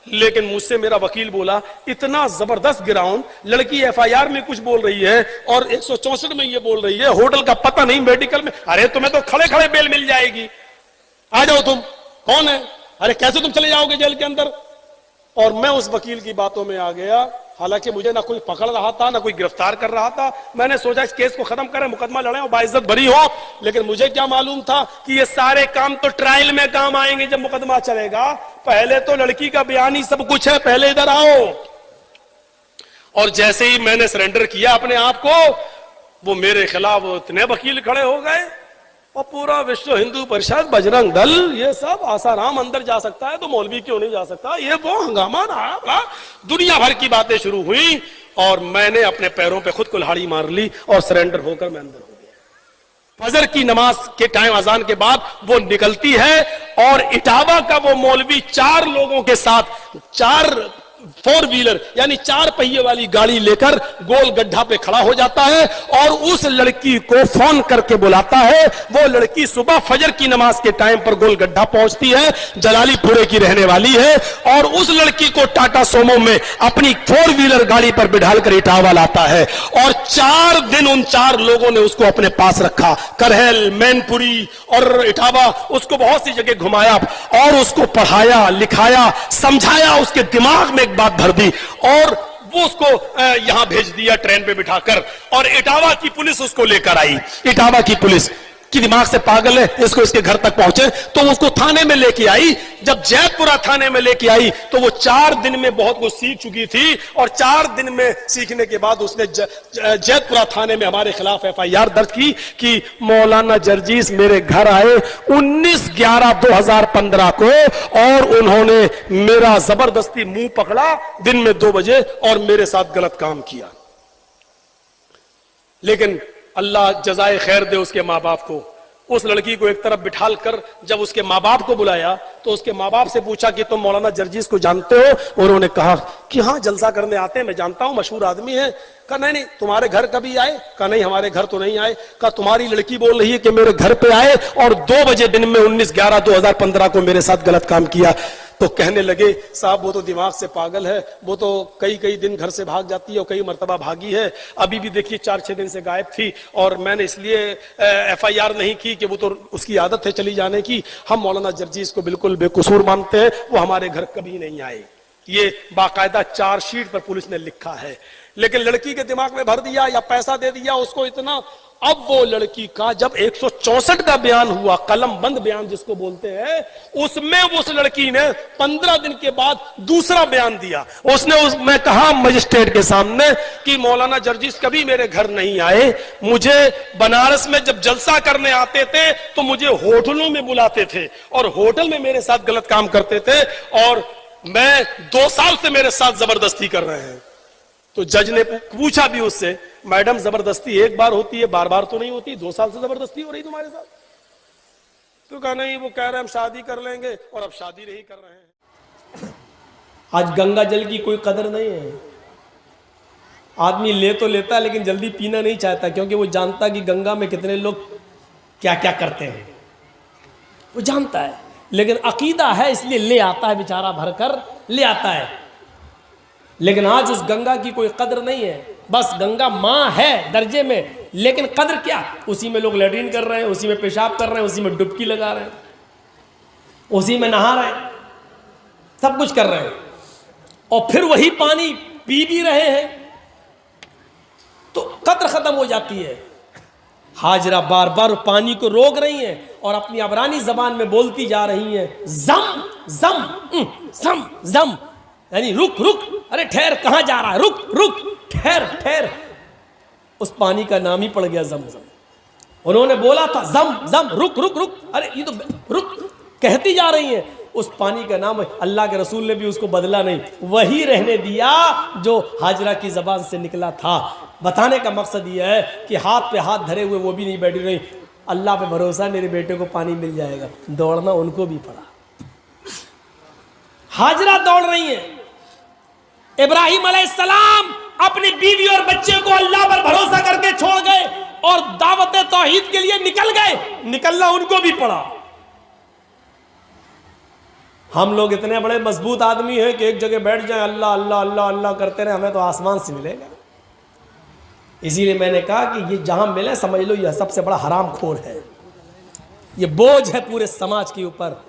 लेकिन मुझसे मेरा वकील बोला इतना जबरदस्त ग्राउंड, लड़की एफआईआर में कुछ बोल रही है और 164 में ये बोल रही है, होटल का पता नहीं, मेडिकल में। अरे तुम्हें तो खड़े खड़े बेल मिल जाएगी, आ जाओ। तुम कौन है? अरे कैसे तुम चले जाओगे जेल के अंदर? और मैं उस वकील की बातों में आ गया। हालांकि मुझे ना कोई पकड़ रहा था ना कोई गिरफ्तार कर रहा था। मैंने सोचा इस केस को खत्म करें, मुकदमा लड़ें और बाइज्जत बरी हो। लेकिन मुझे क्या मालूम था कि ये सारे काम तो ट्रायल में काम आएंगे जब मुकदमा चलेगा। पहले तो लड़की का बयान ही सब कुछ है, पहले इधर आओ। और जैसे ही मैंने सरेंडर किया अपने आप को, वो मेरे खिलाफ इतने वकील खड़े हो गए और पूरा विश्व हिंदू परिषद, बजरंग दल, ये सब आसाराम अंदर जा सकता है तो मौलवी क्यों नहीं जा सकता, ये वो हंगामा रहा। दुनिया भर की बातें शुरू हुई और मैंने अपने पैरों पे खुद कुल्हाड़ी मार ली और सरेंडर होकर मैं अंदर हो गया। फजर की नमाज के टाइम अजान के बाद वो निकलती है और इटावा का वो मौलवी 4 लोगों के साथ 4 4 व्हीलर यानी 4 पहिए वाली गाड़ी लेकर गोल गड्ढा पे खड़ा हो जाता है और उस लड़की को फोन करके बुलाता है। वो लड़की सुबह फजर की नमाज के टाइम पर गोल गड्ढा पहुंचती है, जलालीपुरे की रहने वाली है, और उस लड़की को टाटा सोमो में अपनी 4 व्हीलर गाड़ी पर बिठाकर इटावा लाता है। और 4 दिन उन 4 लोगों ने उसको अपने पास रखा, करहल, मैनपुरी और इटावा, उसको बहुत सी जगह घुमाया और उसको पढ़ाया, लिखाया, समझाया, उसके दिमाग में बात भर दी और वो उसको यहां भेज दिया ट्रेन पे बिठाकर। और इटावा की पुलिस उसको लेकर आई। इटावा की पुलिस की दिमाग से पागल है, इसको इसके घर तक पहुंचे तो उसको थाने में लेके आई। जब जैतपुरा थाने में लेके आई तो वो 4 दिन में बहुत कुछ सीख चुकी थी और 4 दिन में सीखने के बाद उसने जैतपुरा थाने में हमारे खिलाफ एफआईआर दर्ज की कि मौलाना जर्जीस मेरे घर आए 19/11/2015 को और उन्होंने मेरा जबरदस्ती मुंह पकड़ा दिन में 2 बजे और मेरे साथ गलत काम किया। लेकिन अल्लाह जजाए खैर दे उसके माँ बाप को। उस लड़की को एक तरफ बिठाल कर जब उसके माँ बाप को बुलाया तो उसके माँ बाप से पूछा कि तुम मौलाना जर्जीस को जानते हो? उन्होंने कहा कि हाँ, जलसा करने आते हैं, मैं जानता हूं, मशहूर आदमी है। कहा नहीं नहीं, तुम्हारे घर कभी आए? कहा नहीं, हमारे घर तो नहीं आए। कहा तुम्हारी लड़की बोल रही है कि मेरे घर पे आए और 2 बजे दिन में 19/11/2015 को मेरे साथ गलत काम किया। तो कहने लगे साहब वो तो दिमाग से पागल है, वो तो कई दिन घर से भाग जाती है और कई मर्तबा भागी है। अभी भी देखिए 4-6 दिन से गायब थी और मैंने इसलिए एफआईआर नहीं की कि वो तो उसकी आदत है चली जाने की। हम मौलाना जर्जीस को बिल्कुल बेकसूर मानते हैं, वो हमारे घर कभी नहीं आए। ये बाकायदा चार्जशीट पर पुलिस ने लिखा है। लेकिन लड़की के दिमाग में भर दिया या पैसा दे दिया उसको इतना। अब वो लड़की का जब 164 का बयान हुआ, कलम बंद बयान जिसको बोलते हैं, उसमें उस लड़की ने 15 दिन के बाद दूसरा बयान दिया। उसने कहा मजिस्ट्रेट के सामने कि मौलाना जर्जीस कभी मेरे घर नहीं आए, मुझे बनारस में जब जलसा करने आते थे तो मुझे होटलों में बुलाते थे और होटल में मेरे साथ गलत काम करते थे और मैं 2 साल से मेरे साथ जबरदस्ती कर रहे हैं। तो जज ने पूछा भी उससे, मैडम जबरदस्ती एक बार होती है, बार बार तो नहीं होती, 2 साल से जबरदस्ती हो रही तुम्हारे साथ? तो कहा नहीं, वो कह रहे हैं हम शादी कर लेंगे और अब शादी नहीं कर रहे हैं। आज गंगा जल की कोई कदर नहीं है। आदमी ले तो लेता है लेकिन जल्दी पीना नहीं चाहता, क्योंकि वो जानता कि गंगा में कितने लोग क्या क्या करते हैं, वो जानता है। लेकिन अकीदा है इसलिए ले आता है, बेचारा भरकर ले आता है। लेकिन आज उस गंगा की कोई कदर नहीं है। बस गंगा माँ है दर्जे में, लेकिन कदर क्या? उसी में लोग लैट्रिन कर रहे हैं, उसी में पेशाब कर रहे हैं, उसी में डुबकी लगा रहे हैं, उसी में नहा रहे हैं, सब कुछ कर रहे हैं और फिर वही पानी पी भी रहे हैं, तो कदर खत्म हो जाती है। हाजरा बार बार पानी को रोक रही हैं और अपनी अबरानी जबान में बोलती जा रही हैं, जम जम जम जम, यानी रुक रुक, अरे ठहर, कहां जा रहा है, रुक रुक, ठहर ठहर। उस पानी का नाम ही पड़ गया जमजम। उन्होंने बोला था जम जम, रुक रुक रुक, अरे ये तो रुक, कहती जा रही है। उस पानी का नाम अल्लाह के रसूल ने भी उसको बदला नहीं, वही रहने दिया जो हाजरा की जबान से निकला था। बताने का मकसद यह है कि हाथ पे हाथ धरे हुए वो भी नहीं बैठी रही, अल्लाह पे भरोसा, मेरे बेटे को पानी मिल जाएगा। दौड़ना उनको भी पड़ा। हाजरा दौड़ रही है। इब्राहिम अलैहिस्सलाम अपनी बीवी और बच्चे को अल्लाह पर भरोसा करके छोड़ गए और दावत तौहीद के लिए निकल गए। निकलना उनको भी पड़ा। हम लोग इतने बड़े मजबूत आदमी हैं कि एक जगह बैठ जाएं अल्लाह अल्लाह अल्लाह अल्लाह करते रहे, हमें तो आसमान से मिलेगा। इसीलिए मैंने कहा कि ये जहां मिले समझ लो यह सबसे बड़ा हराम खोर है, ये बोझ है पूरे समाज के ऊपर,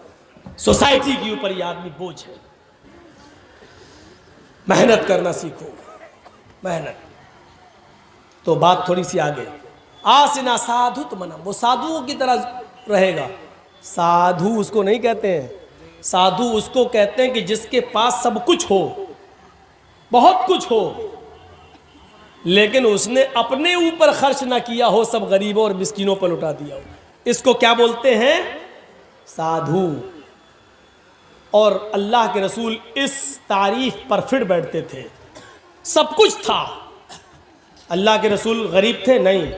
सोसाइटी के ऊपर ये आदमी बोझ है। मेहनत करना सीखो, मेहनत। तो बात थोड़ी सी आगे, आसिना साधु तो मना, वो साधुओं की तरह रहेगा। साधु उसको नहीं कहते हैं, साधु उसको कहते हैं कि जिसके पास सब कुछ हो, बहुत कुछ हो, लेकिन उसने अपने ऊपर खर्च ना किया हो, सब गरीबों और मिस्किनों पर लुटा दिया हो, इसको क्या बोलते हैं? साधु। और अल्लाह के रसूल इस तारीफ पर फिर बैठते थे। सब कुछ था, अल्लाह के रसूल गरीब थे? नहीं।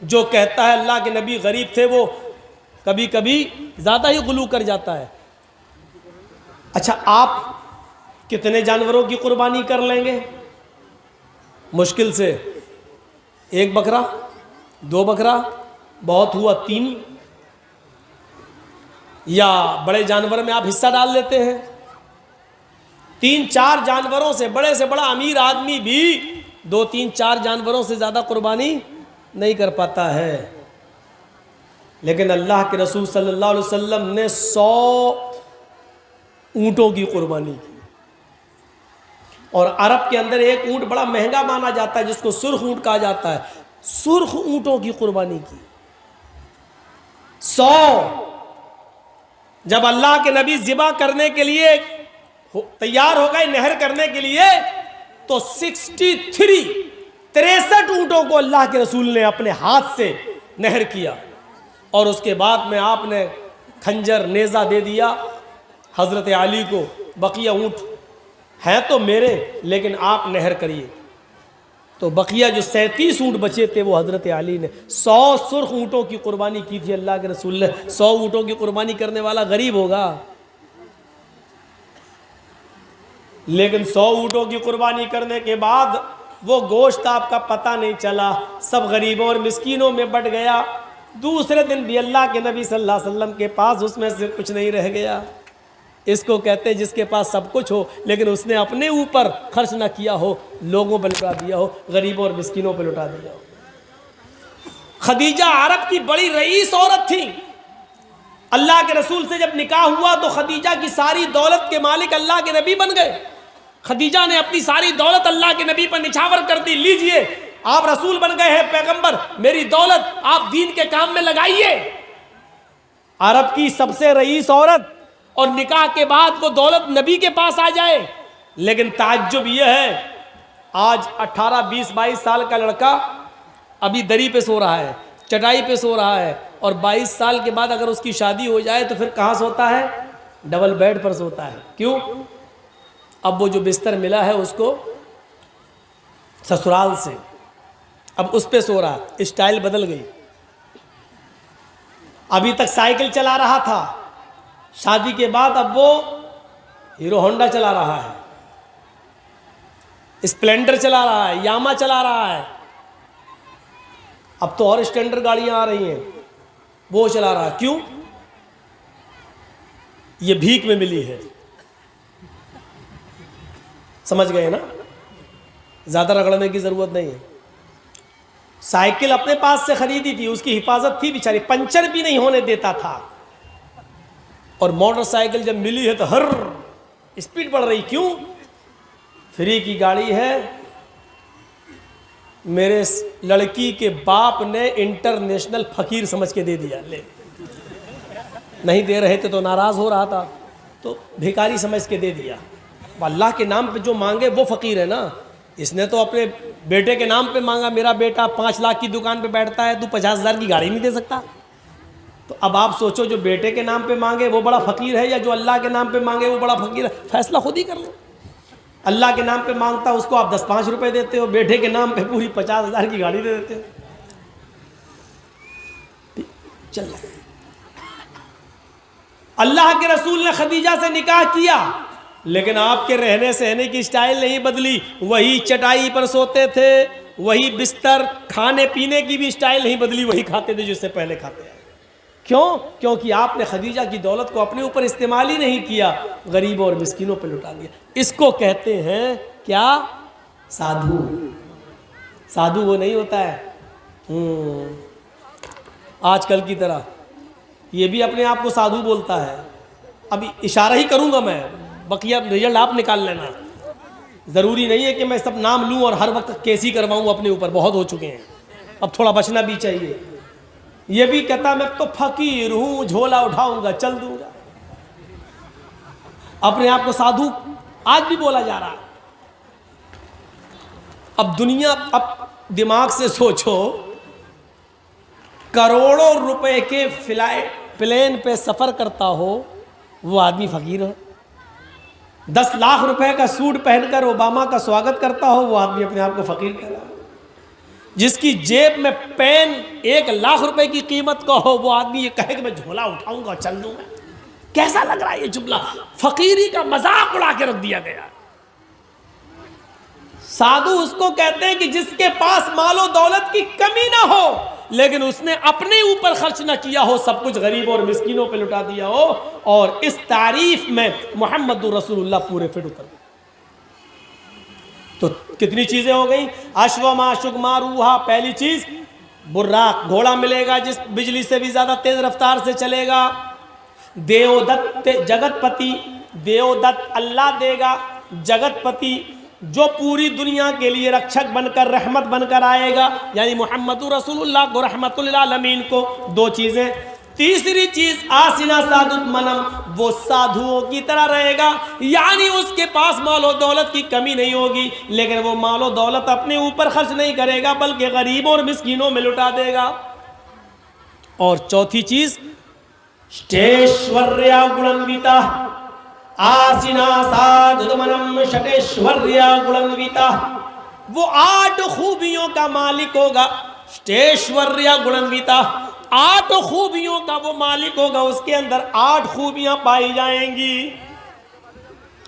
जो कहता है अल्लाह के नबी गरीब थे वो कभी कभी ज़्यादा ही गुलू कर जाता है। अच्छा, आप कितने जानवरों की कुर्बानी कर लेंगे? मुश्किल से 1 बकरा, 2 बकरा, बहुत हुआ 3, या बड़े जानवर में आप हिस्सा डाल लेते हैं। 3-4 जानवरों से बड़ा अमीर आदमी भी 2-3-4 जानवरों से ज़्यादा कुर्बानी नहीं कर पाता है। लेकिन अल्लाह के रसूल सल्लल्लाहु अलैहि वसल्लम ने 100 ऊँटों की कुर्बानी की। और अरब के अंदर एक ऊँट बड़ा महंगा माना जाता है जिसको सुर्ख ऊँट कहा जाता है, सुर्ख ऊँटों की कुर्बानी की 100। जब अल्लाह के नबी ज़िबा करने के लिए तैयार हो गए, नहर करने के लिए, तो 63 ऊँटों को अल्लाह के रसूल ने अपने हाथ से नहर किया। और उसके बाद में आपने खंजर नेज़ा दे दिया हज़रत अली को, बकिया ऊँट हैं तो मेरे, लेकिन आप नहर करिए। तो बकिया जो 37 ऊँट बचे थे वो हज़रत अली ने 100 सुर्ख ऊँटों की कुर्बानी की थी अल्लाह के रसूल ने। 100 ऊँटों की कुर्बानी करने वाला गरीब होगा, लेकिन 100 ऊँटों की कुर्बानी करने के बाद वो गोश्त आपका पता नहीं चला, सब गरीबों और मिस्कीनों में बट गया। दूसरे दिन भी अल्लाह के नबी सल्लल्लाहु अलैहि वसल्लम के पास उसमें से कुछ नहीं रह गया। इसको कहते हैं जिसके पास सब कुछ हो लेकिन उसने अपने ऊपर खर्च ना किया हो, लोगों पर लुटा दिया हो, गरीबों और मिस्किनों पर लुटा दिया हो। खदीजा अरब की बड़ी रईस औरत थी। अल्लाह के रसूल से जब निकाह हुआ तो खदीजा की सारी दौलत के मालिक अल्लाह के नबी बन गए। खदीजा ने अपनी सारी दौलत अल्लाह के नबी पर निछावर कर दी, लीजिए आप रसूल बन गए हैं, पैगंबर, मेरी दौलत आप दीन के काम में लगाइए। अरब की सबसे रईस औरत, और निकाह के बाद वो दौलत नबी के पास आ जाए। लेकिन ताज्जुब यह है, आज 18, 20, 22 साल का लड़का अभी दरी पे सो रहा है, चटाई पे सो रहा है, और 22 साल के बाद अगर उसकी शादी हो जाए तो फिर कहाँ सोता है? डबल बेड पर सोता है। क्यों? अब वो जो बिस्तर मिला है उसको ससुराल से, अब उस पे सो रहा, स्टाइल बदल गई। अभी तक साइकिल चला रहा था, शादी के बाद अब वो हीरो होंडा चला रहा है, स्प्लेंडर चला रहा है, यामा चला रहा है। अब तो और स्टैंडर्ड गाड़ियां आ रही हैं, वो चला रहा है। क्यों? ये भीख में मिली है। समझ गए ना? ज्यादा रगड़ने की जरूरत नहीं है। साइकिल अपने पास से खरीदी थी, उसकी हिफाजत थी बेचारी, पंचर भी नहीं होने देता था। और मोटरसाइकिल जब मिली है तो हर स्पीड बढ़ रही। क्यों? फ्री की गाड़ी है। मेरे लड़की के बाप ने इंटरनेशनल फकीर समझ के दे दिया। ले, नहीं दे रहे थे तो नाराज हो रहा था, तो भिखारी समझ के दे दिया। अल्लाह के नाम पे जो मांगे वो फकीर है ना। इसने तो अपने बेटे के नाम पे मांगा, मेरा बेटा 5 लाख की दुकान पे बैठता है, तू 50,000 की गाड़ी नहीं दे सकता। तो अब आप सोचो, जो बेटे के नाम पे मांगे वो बड़ा फकीर है, या जो अल्लाह के नाम पे मांगे वो बड़ा फकीर है? फैसला खुद ही कर लो। अल्लाह के नाम पे मांगता उसको आप 10-5 रुपए देते हो, बेटे के नाम पे पूरी 50,000 की गाड़ी दे देते हो। चल, अल्लाह के रसूल ने खदीजा से निकाह किया, लेकिन आपके रहने सहने की स्टाइल नहीं बदली। वही चटाई पर सोते थे, वही बिस्तर, खाने पीने की भी स्टाइल नहीं बदली, वही खाते थे जिससे पहले खाते हैं। क्यों? क्योंकि आपने खदीजा की दौलत को अपने ऊपर इस्तेमाल ही नहीं किया, गरीबों और मिस्किनों पर लुटा दिया। इसको कहते हैं क्या? साधु। साधु वो नहीं होता है आजकल की तरह, ये भी अपने आप को साधु बोलता है। अभी इशारा ही करूंगा मैं, बकिया रिजल्ट आप निकाल लेना। ज़रूरी नहीं है कि मैं सब नाम लूं और हर वक्त केसी करवाऊं अपने ऊपर, बहुत हो चुके हैं, अब थोड़ा बचना भी चाहिए। ये भी कहता मैं तो फकीर हूं, झोला उठाऊंगा चल दूंगा, अपने आप को साधु आज भी बोला जा रहा है। अब दुनिया, अब दिमाग से सोचो, करोड़ों रुपए के प्लेन पे सफर करता हो वो आदमी फकीर है। 10 लाख रुपए का सूट पहनकर ओबामा का स्वागत करता हो वो आदमी अपने आप को फकीर कह रहा है। जिसकी जेब में पेन 1 लाख रुपए की कीमत का हो वो आदमी ये कहे कि मैं झोला उठाऊंगा चल दूंगा। कैसा लग रहा है ये जुमला? फकीरी का मजाक उड़ा के रख दिया गया। साधु उसको कहते हैं कि जिसके पास मालो दौलत की कमी ना हो, लेकिन उसने अपने ऊपर खर्च ना किया हो, सब कुछ गरीबों और मिस्किनों पे लुटा दिया हो। और इस तारीफ में मोहम्मद रसूलुल्लाह पूरे फिट उतर गए। तो कितनी चीजें हो गई? अश्वमा शुगमारूहा, पहली चीज बुर्राक, घोड़ा मिलेगा जिस बिजली से भी ज्यादा तेज रफ्तार से चलेगा। देवदत्त, जगतपति, देवदत्त अल्लाह देगा, जगतपति जो पूरी दुनिया के लिए रक्षक बनकर, रहमत बनकर आएगा, यानी मोहम्मद रसूलुल्लाह को, रहमतुल आलमीन को। 2 चीजें। तीसरी चीज आसिना सादुत मनम, वो साधुओं की तरह रहेगा, यानी उसके पास मालो दौलत की कमी नहीं होगी, लेकिन वो मालो दौलत अपने ऊपर खर्च नहीं करेगा बल्कि गरीबों और मिस्कीनों में लुटा देगा। और चौथी चीज ष्टेश्वर्या गुणान्विता, आसिना साधुमनम षटेश्वर्या गुणान्विता, वो 8 खूबियों का मालिक होगा। ष्टेश्वर्या गुणान्विता, 8 खूबियों का वो मालिक होगा, उसके अंदर 8 खूबियां पाई जाएंगी।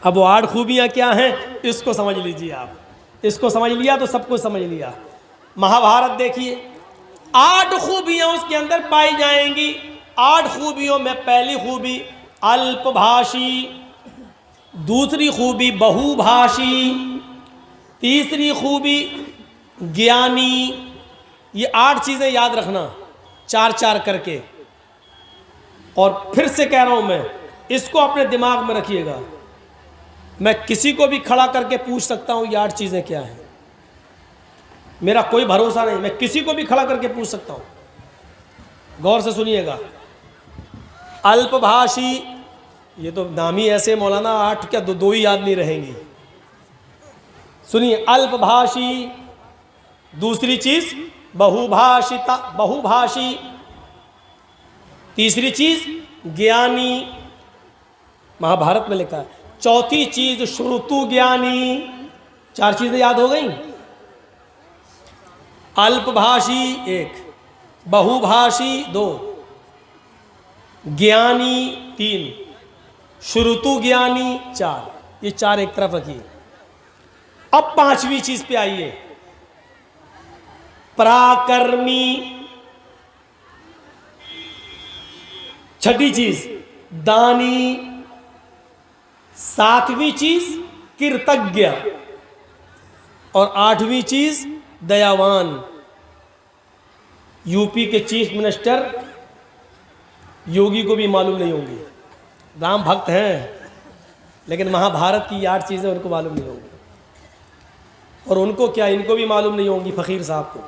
अब वो 8 खूबियां क्या हैं इसको समझ लीजिए आप। इसको समझ लिया तो सब कुछ समझ लिया। महाभारत देखिए, 8 खूबियां उसके अंदर पाई जाएंगी। 8 खूबियों में पहली खूबी अल्पभाषी, दूसरी खूबी बहुभाषी, तीसरी खूबी ज्ञानी। ये 8 चीजें याद रखना, 4-4 करके। और फिर से कह रहा हूं मैं, इसको अपने दिमाग में रखिएगा। मैं किसी को भी खड़ा करके पूछ सकता हूं ये 8 चीजें क्या हैं, मेरा कोई भरोसा नहीं, मैं किसी को भी खड़ा करके पूछ सकता हूं। गौर से सुनिएगा। अल्पभाषी, ये तो नाम ही ऐसे मौलाना, 8 क्या 2 ही याद नहीं रहेंगी। सुनिए, अल्पभाषी, दूसरी चीज बहुभाषिता, बहुभाषी, तीसरी चीज ज्ञानी, महाभारत में लिखा है। चौथी चीज श्रुतु ज्ञानी। 4 चीजें याद हो गई। अल्पभाषी 1, बहुभाषी 2, ज्ञानी 3, श्रुतु ज्ञानी 4। ये 4 एक तरफ रखिए। अब 5वीं चीज पे आइए, पराक्रमी। 6ठी चीज दानी। 7वीं चीज कृतज्ञ। और 8वीं चीज दयावान। यूपी के चीफ मिनिस्टर योगी को भी मालूम नहीं होंगी, राम भक्त हैं, लेकिन महाभारत की 8 चीजें उनको मालूम नहीं होंगी। और उनको क्या, इनको भी मालूम नहीं होंगी फकीर साहब को।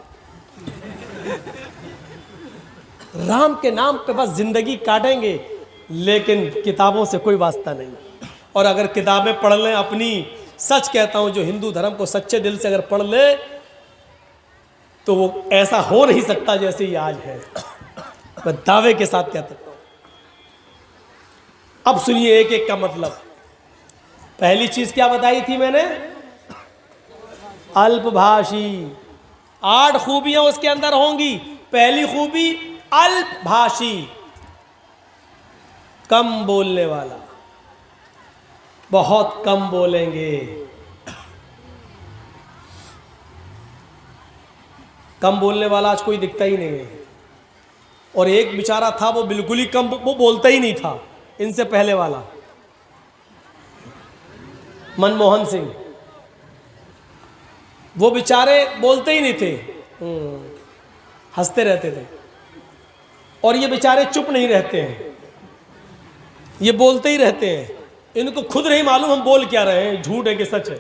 राम के नाम पे बस जिंदगी काटेंगे, लेकिन किताबों से कोई वास्ता नहीं। और अगर किताबें पढ़ लें अपनी, सच कहता हूं, जो हिंदू धर्म को सच्चे दिल से अगर पढ़ ले तो वो ऐसा हो नहीं सकता जैसे ये आज है। मैं दावे के साथ कह सकता हूं। अब सुनिए एक एक का मतलब। पहली चीज क्या बताई थी मैंने? अल्पभाषी। 8 खूबियां उसके अंदर होंगी। पहली खूबी अल्पभाषी, कम बोलने वाला, बहुत कम बोलेंगे। कम बोलने वाला आज कोई दिखता ही नहीं है। और एक बेचारा था वो बिल्कुल ही कम, वो बोलता ही नहीं था, इनसे पहले वाला मनमोहन सिंह, वो बेचारे बोलते ही नहीं थे, हंसते रहते थे। और ये बेचारे चुप नहीं रहते हैं, ये बोलते ही रहते हैं। इनको खुद नहीं मालूम हम बोल क्या रहे हैं, झूठ है कि सच है।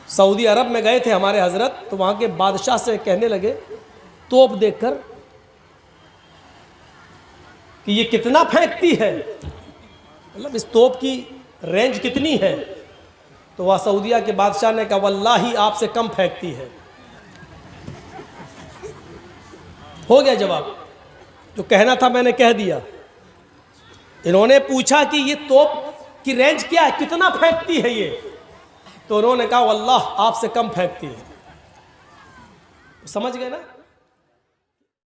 सऊदी अरब में गए थे हमारे हजरत, तो वहां के बादशाह से कहने लगे तोप देखकर कि ये कितना फेंकती है, मतलब इस तोप की रेंज कितनी है। तो वह सऊदिया के बादशाह ने कहा वल्लाही आपसे कम फेंकती है। हो गया जवाब, जो कहना था मैंने कह दिया। इन्होंने पूछा कि ये तोप की रेंज क्या है, कितना फेंकती है ये, तो उन्होंने कहा वल्लाह आपसे कम फेंकती है। समझ गए ना।